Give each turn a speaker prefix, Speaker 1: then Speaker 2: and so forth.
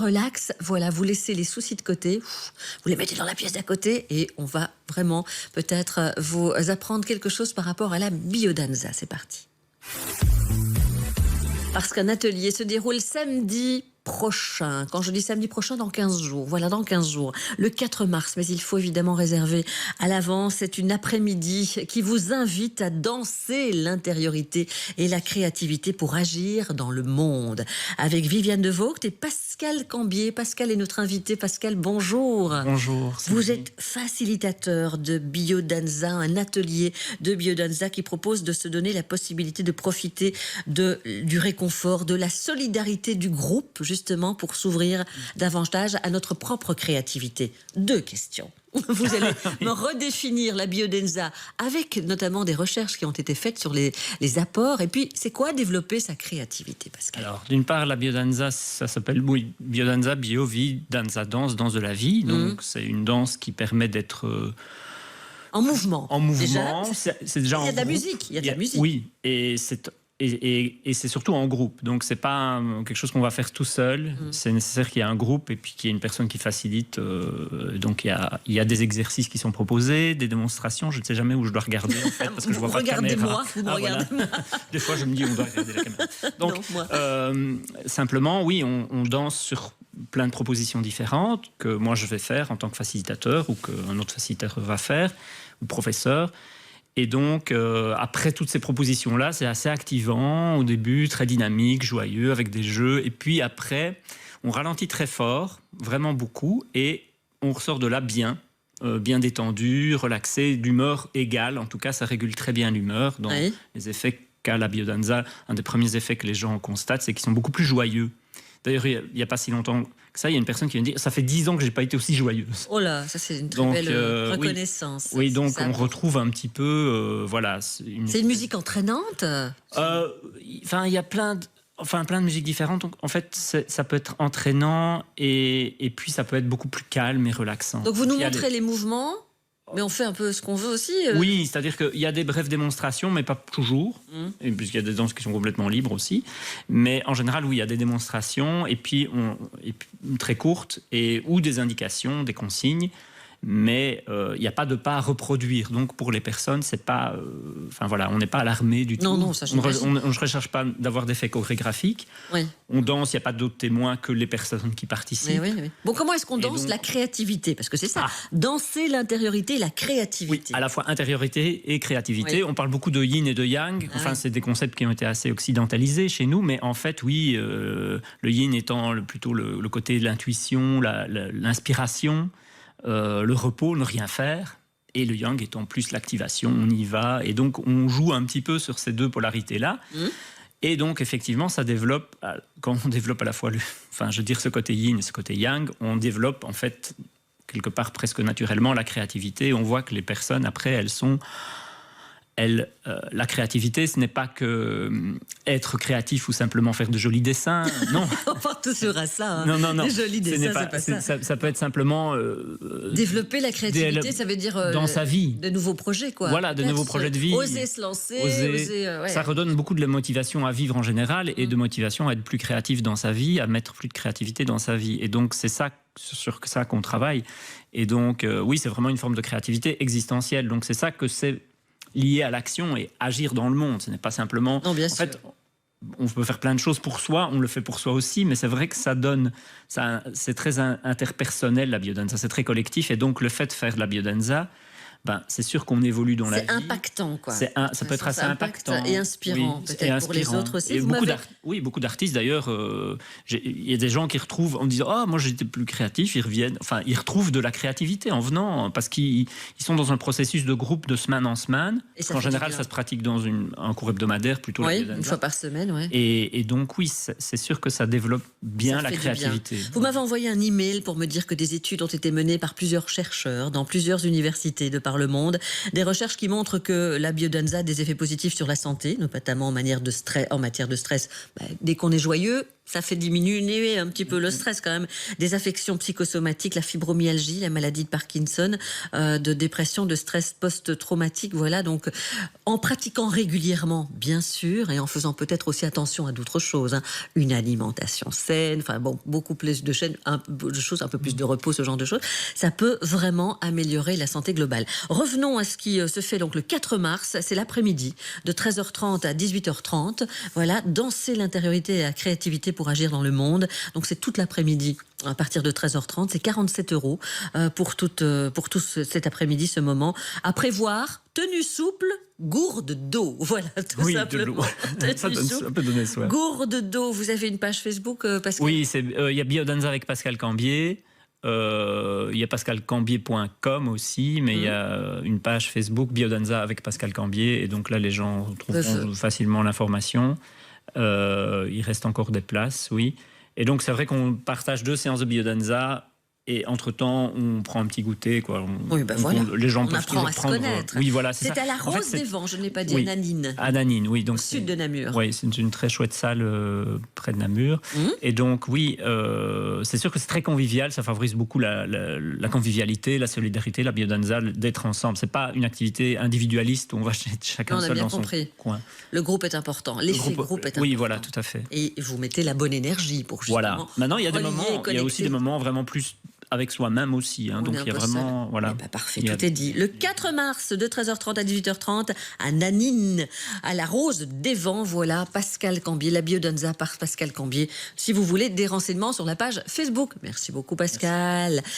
Speaker 1: Relax, voilà, vous laissez les soucis de côté, vous les mettez dans la pièce d'à côté et on va vraiment peut-être vous apprendre quelque chose par rapport à la biodanza. C'est parti. Parce qu'un atelier se déroule samedi prochain. Quand je dis samedi prochain, dans 15 jours. Voilà, dans 15 jours. Le 4 mars, mais il faut évidemment réserver à l'avance. C'est une après-midi qui vous invite à danser l'intériorité et la créativité pour agir dans le monde. Avec Viviane de Vogt et Pascal Cambier. Pascal est notre invité. Pascal, bonjour.
Speaker 2: Bonjour.
Speaker 1: Vous êtes facilitateur de biodanza, un atelier de biodanza qui propose de se donner la possibilité de profiter du réconfort, de la solidarité du groupe, justement pour s'ouvrir davantage à notre propre créativité. 2 questions. Vous allez me redéfinir la biodanza avec notamment des recherches qui ont été faites sur les apports. Et puis, c'est quoi développer sa créativité, Pascal?
Speaker 2: Alors, d'une part, la biodanza, ça s'appelle biodanza, bio-vie, danza, danse de la vie. Donc, c'est une danse qui permet d'être...
Speaker 1: en mouvement.
Speaker 2: En mouvement. C'est déjà
Speaker 1: il y a de la musique. Il y a de la musique.
Speaker 2: Oui, et c'est surtout en groupe. Donc, c'est pas quelque chose qu'on va faire tout seul. C'est nécessaire qu'il y ait un groupe et puis qu'il y ait une personne qui facilite. Donc, il y a des exercices qui sont proposés, des démonstrations. Je ne sais jamais où je dois regarder, en fait, parce que je vois pas de caméra.
Speaker 1: Vous me regardez moi.
Speaker 2: Des fois, je me dis, on doit regarder la caméra. Donc,
Speaker 1: non, moi.
Speaker 2: Simplement, oui, on danse sur plein de propositions différentes que moi, je vais faire en tant que facilitateur ou qu'un autre facilitateur va faire, ou professeur. Et donc, après toutes ces propositions-là, c'est assez activant au début, très dynamique, joyeux, avec des jeux. Et puis après, on ralentit très fort, vraiment beaucoup, et on ressort de là bien détendu, relaxé, d'humeur égale. En tout cas, ça régule très bien l'humeur dans les effets qu'a la biodanza. Un des premiers effets que les gens constatent, c'est qu'ils sont beaucoup plus joyeux. D'ailleurs, il n'y a pas si longtemps que ça, il y a une personne qui vient me dire « ça fait 10 ans que je n'ai pas été aussi joyeuse ».
Speaker 1: Oh là, ça c'est une très belle reconnaissance.
Speaker 2: Oui, donc on retrouve un petit peu... voilà.
Speaker 1: C'est une musique entraînante.
Speaker 2: Il y a plein de musiques différentes. Donc, en fait, ça peut être entraînant et puis ça peut être beaucoup plus calme et relaxant.
Speaker 1: Donc vous nous montrez les mouvements, mais on fait un peu ce qu'on veut aussi.
Speaker 2: Oui, c'est-à-dire qu'il y a des brèves démonstrations, mais pas toujours, puisqu'il y a des danses qui sont complètement libres aussi. Mais en général, oui, il y a des démonstrations, et puis très courtes, ou des indications, des consignes, mais il n'y a pas de pas à reproduire. Donc pour les personnes, c'est pas... on n'est pas alarmé du tout.
Speaker 1: Non, ça,
Speaker 2: on ne recherche pas d'avoir d'effets chorégraphiques. Oui. On danse, il n'y a pas d'autres témoins que les personnes qui participent.
Speaker 1: Oui. Bon, comment est-ce qu'on danse la créativité? Parce que c'est ça, danser l'intériorité et la créativité.
Speaker 2: Oui, à la fois intériorité et créativité. Oui. On parle beaucoup de yin et de yang. C'est des concepts qui ont été assez occidentalisés chez nous, mais en fait, oui, le yin étant plutôt le côté de l'intuition, l'inspiration, le repos, ne rien faire, et le yang étant plus l'activation, on y va, et donc on joue un petit peu sur ces 2 polarités-là, et donc effectivement ça développe, quand on développe à la fois ce côté yin et ce côté yang, on développe en fait quelque part presque naturellement la créativité, et on voit que les personnes après la créativité, ce n'est pas que être créatif ou simplement faire de jolis dessins. Non.
Speaker 1: On part tout sur ça.
Speaker 2: Non.
Speaker 1: Les jolis dessins, c'est pas ça.
Speaker 2: Ça peut être simplement...
Speaker 1: développer la créativité, ça veut dire...
Speaker 2: dans sa vie.
Speaker 1: De nouveaux projets, quoi.
Speaker 2: Voilà, de nouveaux projets de vie.
Speaker 1: Oser se lancer.
Speaker 2: Ça redonne beaucoup de motivation à vivre en général et de motivation à être plus créatif dans sa vie, à mettre plus de créativité dans sa vie. Et donc, c'est sur ça qu'on travaille. Et donc, oui, c'est vraiment une forme de créativité existentielle. Donc, c'est ça que c'est lié à l'action et agir dans le monde. Ce n'est pas simplement...
Speaker 1: Non, bien
Speaker 2: sûr. Fait, on peut faire plein de choses pour soi, on le fait pour soi aussi, mais c'est vrai que c'est très interpersonnel, la biodanza, c'est très collectif, et donc le fait de faire de la biodanza, c'est sûr qu'on évolue dans la vie.
Speaker 1: C'est impactant, quoi.
Speaker 2: Ça peut être assez impactant.
Speaker 1: Et inspirant, peut-être pour les autres aussi.
Speaker 2: Et beaucoup d'artistes, d'ailleurs, il y a des gens qui retrouvent, en disant « Ah, moi j'étais plus créatif », ils reviennent, ils retrouvent de la créativité en venant, parce qu'ils sont dans un processus de groupe de semaine en semaine. En général, ça se pratique dans un cours hebdomadaire, plutôt.
Speaker 1: Oui, une fois par semaine, oui.
Speaker 2: Et donc, oui, c'est sûr que ça développe bien la créativité.
Speaker 1: Vous m'avez envoyé un email pour me dire que des études ont été menées par plusieurs chercheurs dans plusieurs universités de par le monde. Des recherches qui montrent que la biodanza a des effets positifs sur la santé, notamment en matière de stress. Dès qu'on est joyeux, Ça fait diminuer un petit peu le stress quand même. Des affections psychosomatiques, la fibromyalgie, la maladie de Parkinson, de dépression, de stress post-traumatique. Voilà, donc en pratiquant régulièrement, bien sûr, et en faisant peut-être aussi attention à d'autres choses. Hein. Une alimentation saine, enfin bon, beaucoup plus de choses, un peu plus de repos, ce genre de choses. Ça peut vraiment améliorer la santé globale. Revenons à ce qui se fait donc le 4 mars, c'est l'après-midi, de 13h30 à 18h30. Voilà, danser l'intériorité et la créativité pour agir dans le monde. Donc c'est toute l'après-midi à partir de 13h30. C'est 47 € pour tout cet après-midi, ce moment. À prévoir, tenue souple, gourde d'eau. Voilà, tout simplement.
Speaker 2: Ça peut donner soif.
Speaker 1: Gourde d'eau. Vous avez une page Facebook, Pascal?
Speaker 2: Oui, il y a Biodanza avec Pascal Cambier. Il y a pascalcambier.com aussi, mais il y a une page Facebook Biodanza avec Pascal Cambier, et donc là les gens trouveront facilement l'information. Il reste encore des places, oui. Et donc c'est vrai qu'on partage 2 séances de Biodanza. Et entre-temps, on prend un petit goûter, quoi. Les gens peuvent
Speaker 1: apprend
Speaker 2: toujours
Speaker 1: à se
Speaker 2: prendre.
Speaker 1: connaître.
Speaker 2: Oui, voilà,
Speaker 1: c'est à la Rose des Vents, je ne l'ai pas dit,
Speaker 2: oui,
Speaker 1: à Nanine.
Speaker 2: À Nanine, oui. Donc
Speaker 1: au sud de Namur.
Speaker 2: Oui, c'est une très chouette salle près de Namur. Et donc, oui, c'est sûr que c'est très convivial. Ça favorise beaucoup la convivialité, la solidarité, la biodanza, d'être ensemble. C'est pas une activité individualiste où on va chacun seul dans son coin.
Speaker 1: Le groupe est important. L'effet groupe est important.
Speaker 2: Oui, voilà, tout à fait.
Speaker 1: Et vous mettez la bonne énergie pour justement.
Speaker 2: Voilà. Maintenant, il y a aussi des moments vraiment plus avec soi-même aussi. Hein. Donc il y a vraiment... Voilà.
Speaker 1: Parfait, tout est dit. Le 4 mars, de 13h30 à 18h30, à Nanine, à la Rose des Vents, voilà, Pascal Cambier, la Biodanza par Pascal Cambier. Si vous voulez des renseignements sur la page Facebook. Merci beaucoup, Pascal. Merci.